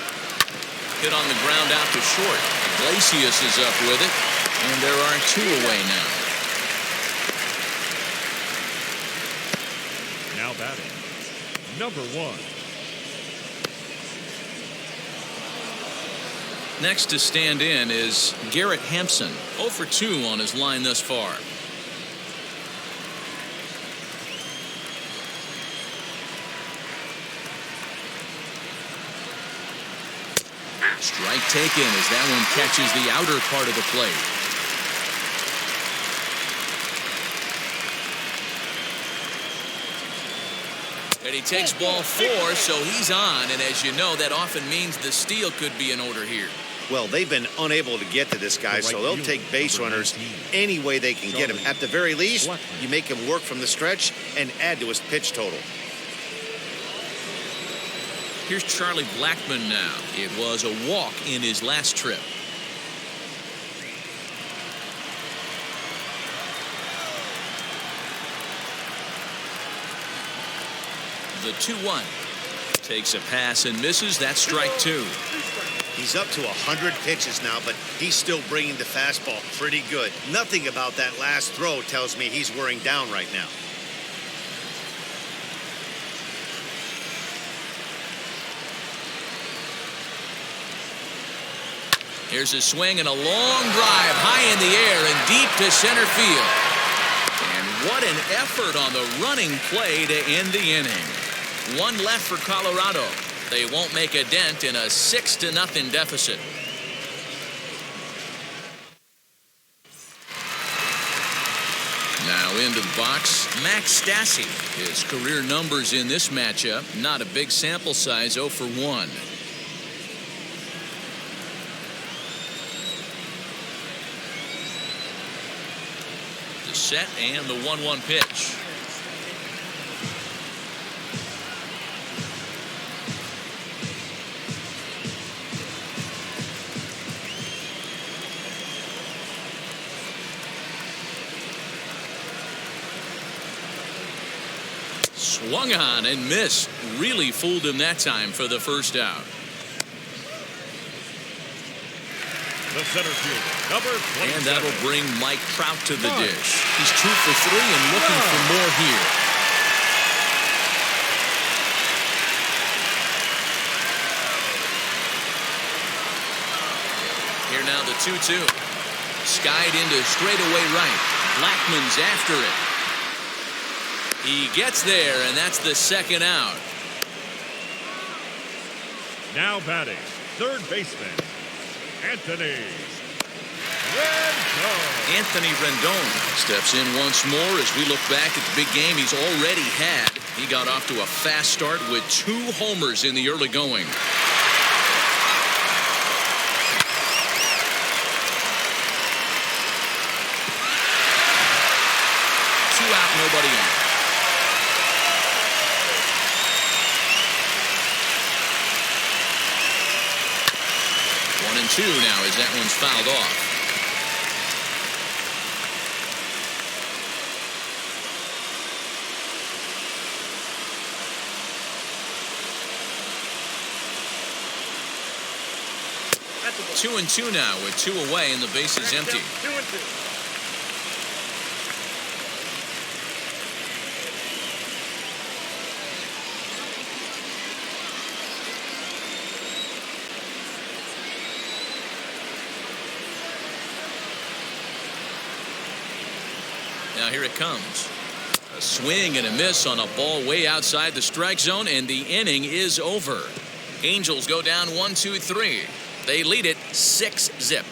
Hit on the ground out to short. Iglesias is up with it, and there are 2 away now. Now batting, number 1. Next to stand in is Garrett Hampson. 0 for 2 on his line thus far. Strike taken as that one catches the outer part of the plate. And he takes ball 4, so he's on. And as you know, that often means the steal could be in order here. Well, they've been unable to get to this guy, so they'll take base runners any way they can get him. At the very least, you make him work from the stretch and add to his pitch total. Here's Charlie Blackmon now. It was a walk in his last trip. The 2-1. Takes a pass and misses. That's strike 2. He's up to 100 pitches now, but he's still bringing the fastball pretty good. Nothing about that last throw tells me he's wearing down right now. Here's a swing and a long drive high in the air and deep to center field. And what an effort on the running play to end the inning. 1 left for Colorado. They won't make a dent in a 6-0 deficit. Now into the box, Max Stassi. His career numbers in this matchup, not a big sample size, 0 for 1. The set and the 1-1 pitch. Swung on and missed. Really fooled him that time for the first out. The center fielder, number 27. And that'll bring Mike Trout to the dish. He's 2 for 3 and looking for more here. Here now the 2-2. Skied into straightaway right. Blackmon's after it. He gets there, and that's the second out. Now batting, third baseman, Anthony Rendon. Anthony Rendon steps in once more as we look back at the big game he's already had. He got off to a fast start with 2 homers in the early going. 2 out, nobody on. One and 2 now as that one's fouled off. That's 2 and 2 now with 2 away and the base is empty. 2 and 2. Now here it comes. A swing and a miss on a ball way outside the strike zone, and the inning is over. Angels go down 1-2-3. They lead it 6-0.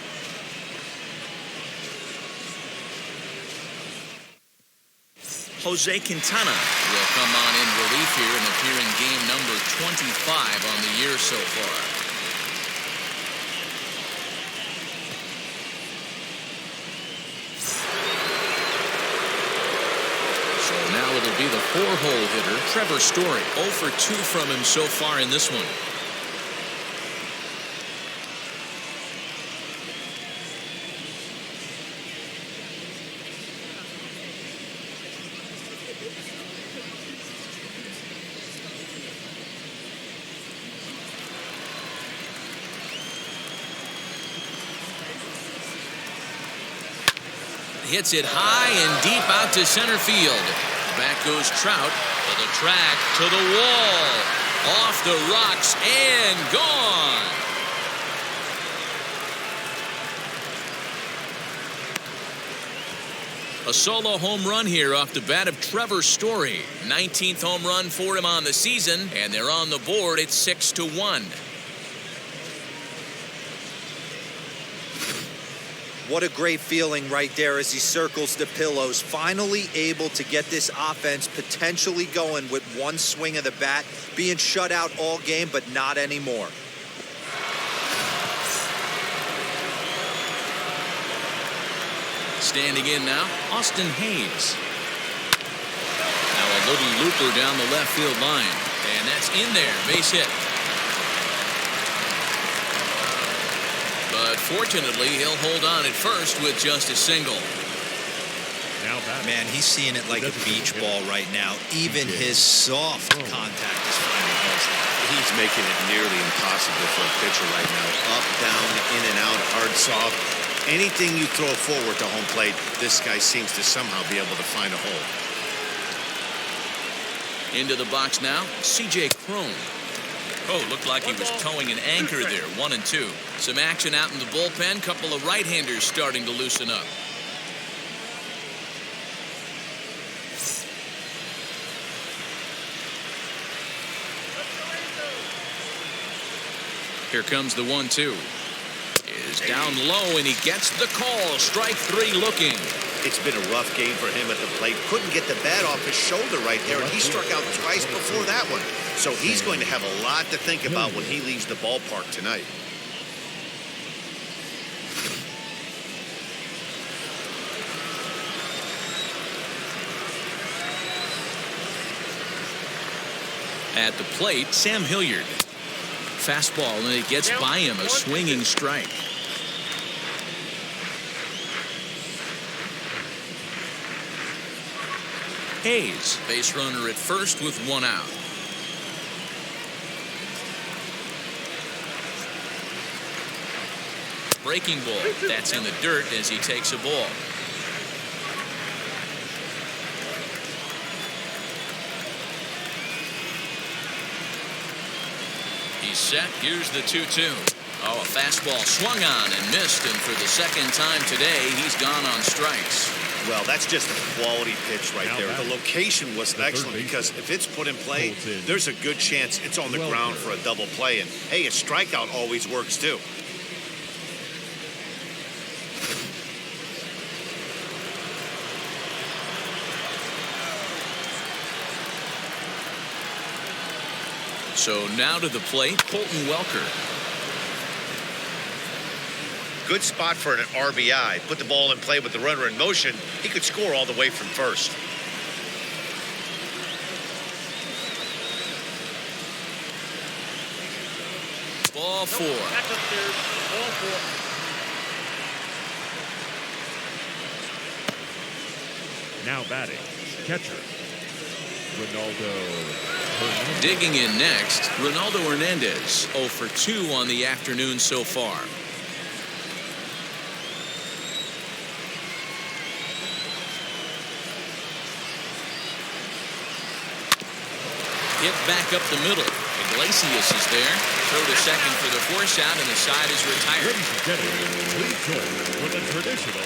Jose Quintana will come on in relief here and appear in game number 25 on the year so far. Now it'll be the 4-hole hitter, Trevor Story. 0 for 2 from him so far in this one. Hits it high and deep out to center field. Back goes Trout to the track, to the wall, off the rocks, and gone. A solo home run here off the bat of Trevor Story. 19th home run for him on the season, and they're on the board at 6-1. What a great feeling right there as he circles the pillows. Finally able to get this offense potentially going with one swing of the bat. Being shut out all game, but not anymore. Standing in now, Austin Hayes. Now a little looper down the left field line. And that's in there, base hit. But fortunately, he'll hold on at first with just a single. Now man, he's seeing it like a beach ball right now. Even his soft contact is finding holes. He's making it nearly impossible for a pitcher right now. Up, down, in and out, hard, soft. Anything you throw forward to home plate, this guy seems to somehow be able to find a hole. Into the box now, C.J. Cron. Oh, looked like he was towing an anchor there, 1 and 2. Some action out in the bullpen. Couple of right-handers starting to loosen up. Here comes the 1-2. Is down low and he gets the call. Strike 3 looking. It's been a rough game for him at the plate. Couldn't get the bat off his shoulder right there, and he struck out twice before that one. So he's going to have a lot to think about when he leaves the ballpark tonight. At the plate, Sam Hilliard. Fastball, and it gets by him, a swinging strike. Hayes, base runner at first with one out. Breaking ball. That's in the dirt as he takes a ball. He's set. Here's the 2-2. Oh, a fastball swung on and missed, and for the second time today, he's gone on strikes. Well, that's just a quality pitch right there. The location was excellent because if it's put in play, there's a good chance it's on the ground for a double play. And, hey, a strikeout always works, too. So now to the plate, Colton Welker. Good spot for an RBI. Put the ball in play with the runner in motion. He could score all the way from first. Ball four. That's upstairs. Ball four. Now batting, catcher, Ronaldo. Digging in next, Ronaldo Hernandez, 0 for 2 on the afternoon so far. Hit back up the middle. Iglesias is there. Throw to second for the force out, and the side is retired. With a traditional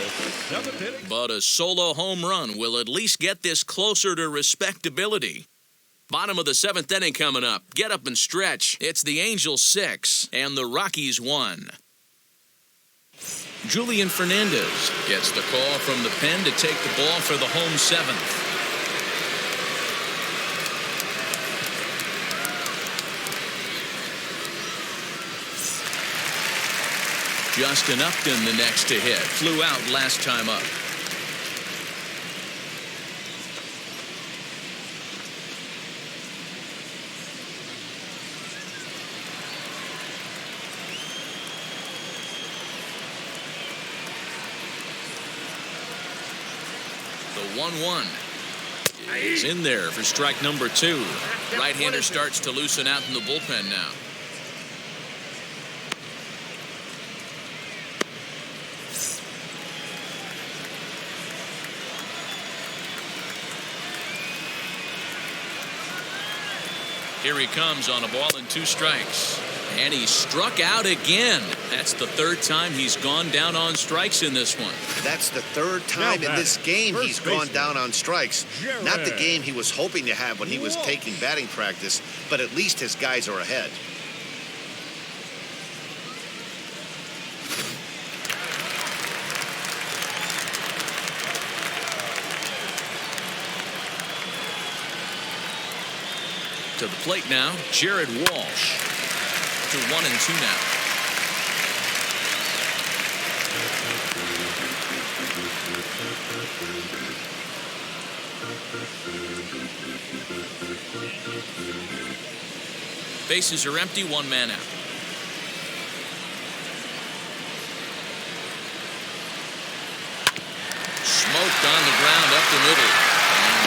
7th inning. But a solo home run will at least get this closer to respectability. Bottom of the 7th inning coming up. Get up and stretch. It's the Angels 6 and the Rockies 1. Julian Fernandez gets the call from the pen to take the ball for the home 7th. Justin Upton the next to hit. Flew out last time up. The 1-1 is in there for strike number 2. Right-hander starts to loosen out in the bullpen now. Here he comes on a ball and 2 strikes. And he struck out again. That's the 3rd time he's gone down on strikes in this one. That's the 3rd time in this game he's gone down on strikes. Not the game he was hoping to have when he was taking batting practice, but at least his guys are ahead. To the plate now, Jared Walsh. To 1-2 now. Bases are empty, 1 man out. Smoked on the ground up the middle.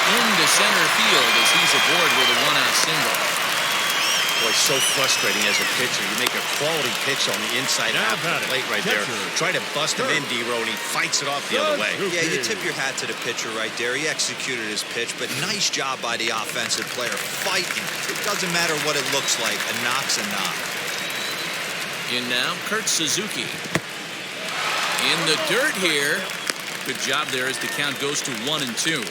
Into center field as he's aboard with a 1-out single. Boy, so frustrating as a pitcher. You make a quality pitch on the inside half of the plate right there. Try to bust him in, D-Row, and he fights it off the other way. Yeah, you tip your hat to the pitcher right there. He executed his pitch, but nice job by the offensive player fighting. It doesn't matter what it looks like. A knock's a knock. In now, Kurt Suzuki. In the dirt here. Good job there as the count goes to 1-2.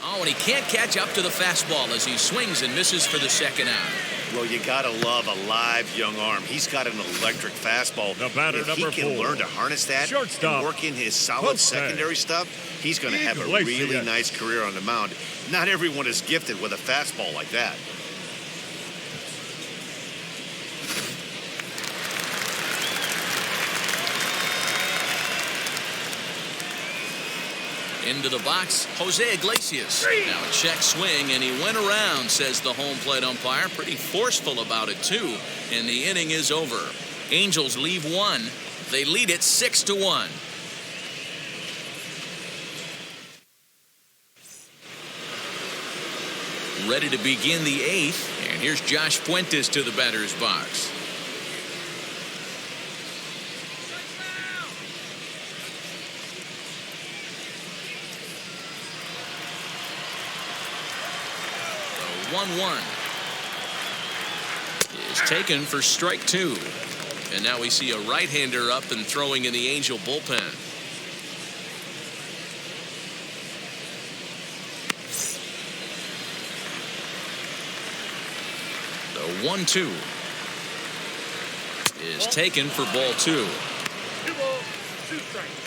Oh, and he can't catch up to the fastball as he swings and misses for the 2nd out. Well, you gotta love a live young arm. He's got an electric fastball. The batter, if number he can 4. learn to harness that and work in his solid secondary stuff, he's going to have a really nice career on the mound. Not everyone is gifted with a fastball like that. Into the box, Jose Iglesias. Now a check swing, and he went around, says the home plate umpire. Pretty forceful about it, too. And the inning is over. Angels leave one. They lead it 6-1. Ready to begin the eighth. And here's Josh Fuentes to the batter's box. The 1-1 is taken for strike two. And now we see a right-hander up and throwing in the Angel bullpen. The 1-2 is taken for ball two. 2 balls, 2 strikes.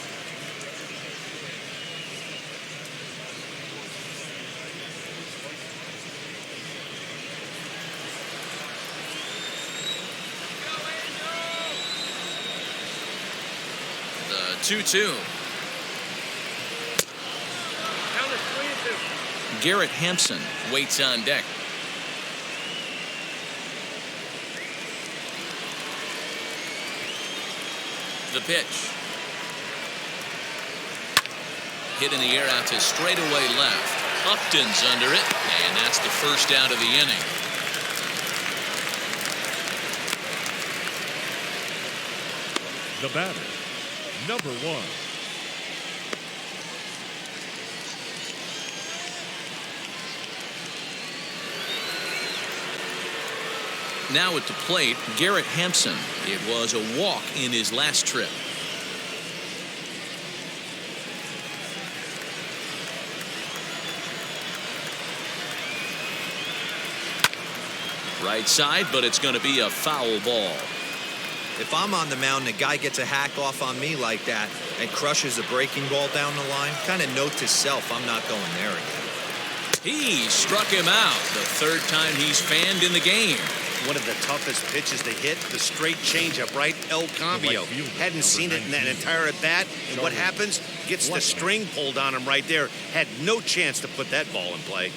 The 2-2. Count is 3-2. Garrett Hampson waits on deck. The pitch. Hit in the air out to straightaway left. Upton's under it, and that's the first out of the inning. The batter, number 1. Now at the plate, Garrett Hampson. It was a walk in his last trip. Right side, but it's going to be a foul ball. If I'm on the mound, the guy gets a hack off on me like that and crushes a breaking ball down the line, kind of note to self, I'm not going there again. He struck him out. The third time he's fanned in the game. One of the toughest pitches to hit, the straight changeup, right? El Cambio. Hadn't seen it in that entire at bat. And what happens? Gets the string pulled on him right there. Had no chance to put that ball in play.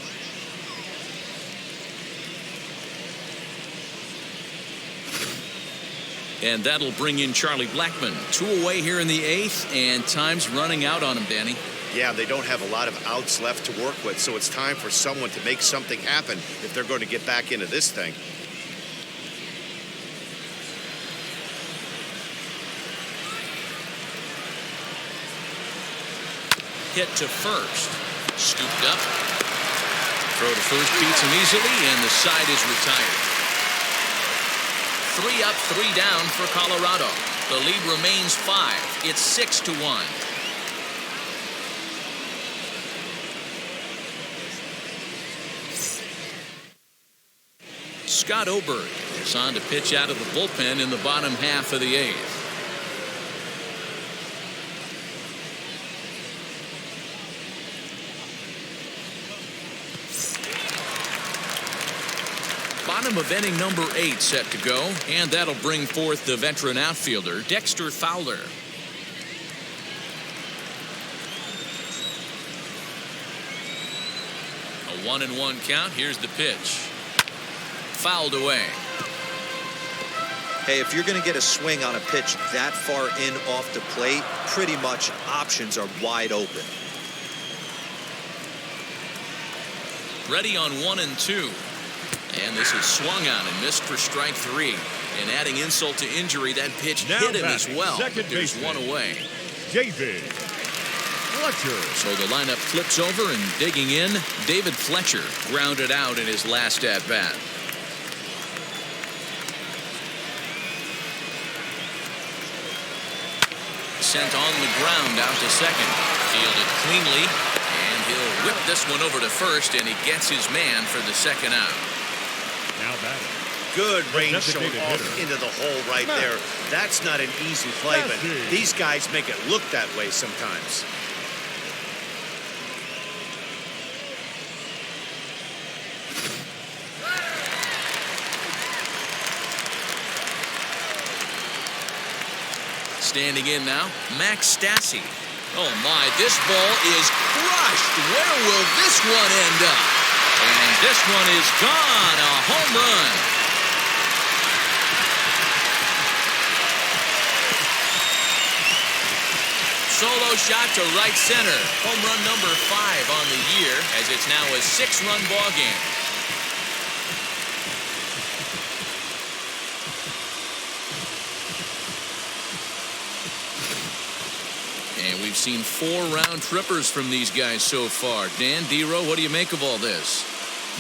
And that'll bring in Charlie Blackmon. 2 away here in the eighth, and time's running out on him, Danny. Yeah, they don't have a lot of outs left to work with, so it's time for someone to make something happen if they're going to get back into this thing. Hit to first. Scooped up. Throw to first beats him easily, and the side is retired. 3 up, 3 down for Colorado. The lead remains 5. It's 6-1. Scott Oberg is on to pitch out of the bullpen in the bottom half of the eighth. Bottom of inning number 8 set to go, and that'll bring forth the veteran outfielder, Dexter Fowler. A 1-1 count. Here's the pitch. Fouled away. Hey, if you're going to get a swing on a pitch that far in off the plate, pretty much options are wide open. Ready on 1 and 2. And this is swung on and missed for strike 3. And adding insult to injury, that pitch Now hit him as batting, well. second But there's baseman, 1 away. David Fletcher. So the lineup flips over, and digging in, David Fletcher grounded out in his last at-bat. Sent on the ground out to second. Fielded cleanly, and he'll whip this one over to first, and he gets his man for the second out. Now batting. Good range shown designated off hitter. into the hole right there. That's not an easy play, but these guys make it look that way sometimes. Standing in now, Max Stassi. Oh my, this ball is crushed. Where will this one end up? And this one is gone. A home run. Solo shot to right center. Home run number 5 on the year, as it's now a 6-run ball game. And we've seen 4 round trippers from these guys so far. Dan, D-Row, what do you make of all this?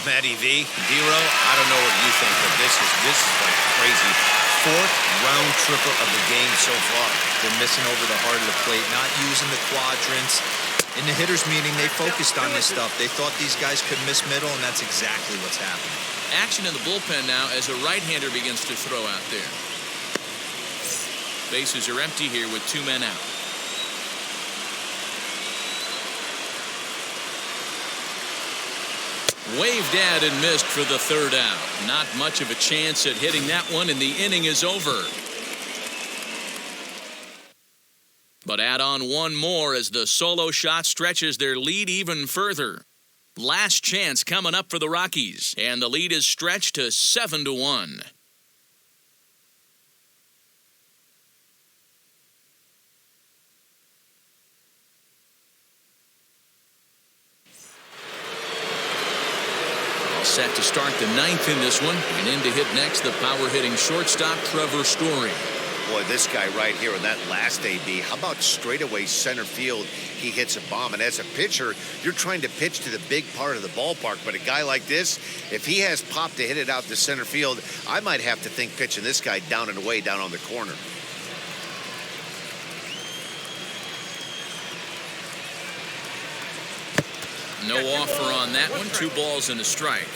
Matty V, D-Row, I don't know what you think, but this is like crazy. 4th round tripper of the game so far. They're missing over the heart of the plate, not using the quadrants. In the hitters meeting, they focused on this stuff. They thought these guys could miss middle, and that's exactly what's happening. Action in the bullpen now as a right-hander begins to throw out there. Bases are empty here with 2 men out. Waved at and missed for the 3rd out. Not much of a chance at hitting that one, and the inning is over. But add on one more as the solo shot stretches their lead even further. Last chance coming up for the Rockies, and the lead is stretched to 7-1. Set to start the 9th in this one, and in to hit next the power-hitting shortstop Trevor Story. Boy, this guy right here in that last AB, how about straightaway center field? He hits a bomb, and as a pitcher, you're trying to pitch to the big part of the ballpark, but a guy like this, if he has pop to hit it out to center field, I might have to think pitching this guy down and away down on the corner. No offer on that one. 2 balls and a strike.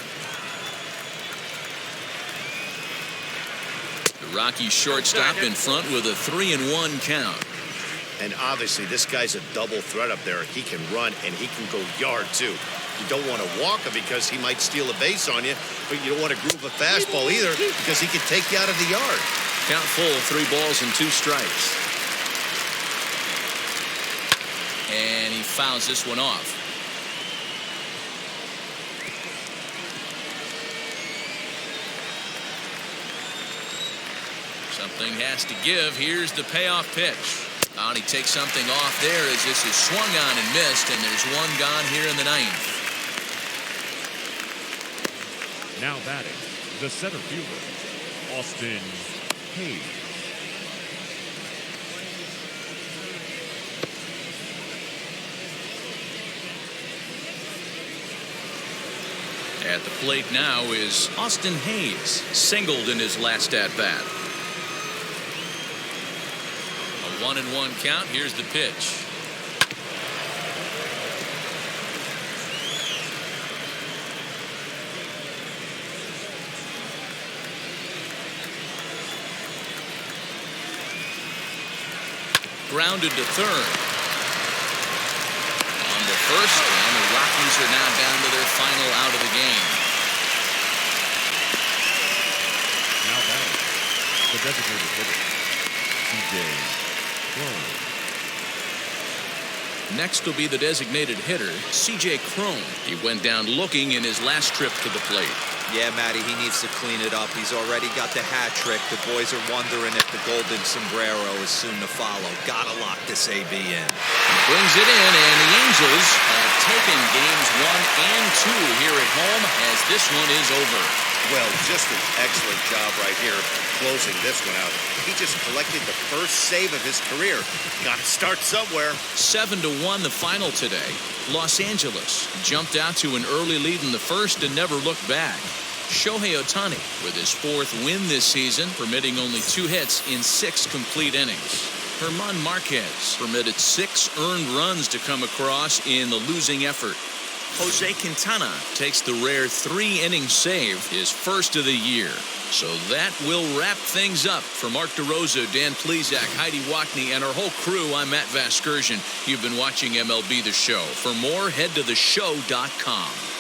The Rockies shortstop in front with a 3-1 count. And obviously this guy's a double threat up there. He can run and he can go yard too. You don't want to walk him because he might steal a base on you, but you don't want to groove a fastball either because he can take you out of the yard. Count full, 3 balls and 2 strikes. And he fouls this one off. Something has to give. Here's the payoff pitch. And he takes something off there as this is swung on and missed, and there's 1 gone here in the 9th. Now batting, the center fielder, Austin Hayes. At the plate now is Austin Hayes, singled in his last at-bat. 1-1 count. Here's the pitch. Grounded to 3rd. On to 1st, and the Rockies are now down to their final out of the game. Now batting, the designated hitter, CJ. Next will be the designated hitter, C.J. Cron. He went down looking in his last trip to the plate. Yeah, Matty, he needs to clean it up. He's already got the hat trick. The boys are wondering if the golden sombrero is soon to follow. Gotta lock this AB in. He brings it in, and the Angels have taken games 1 and 2 here at home as this one is over. Well, just an excellent job right here closing this one out. He just collected the first save of his career. Got to start somewhere. 7-1 the final today. Los Angeles jumped out to an early lead in the 1st and never looked back. Shohei Ohtani with his 4th win this season, permitting only 2 hits in 6 complete innings. German Marquez permitted 6 earned runs to come across in the losing effort. Jose Quintana takes the rare 3-inning save, his 1st of the year. So that will wrap things up. For Mark DeRosa, Dan Plesac, Heidi Wackney, and our whole crew, I'm Matt Vasgersian. You've been watching MLB The Show. For more, head to theshow.com.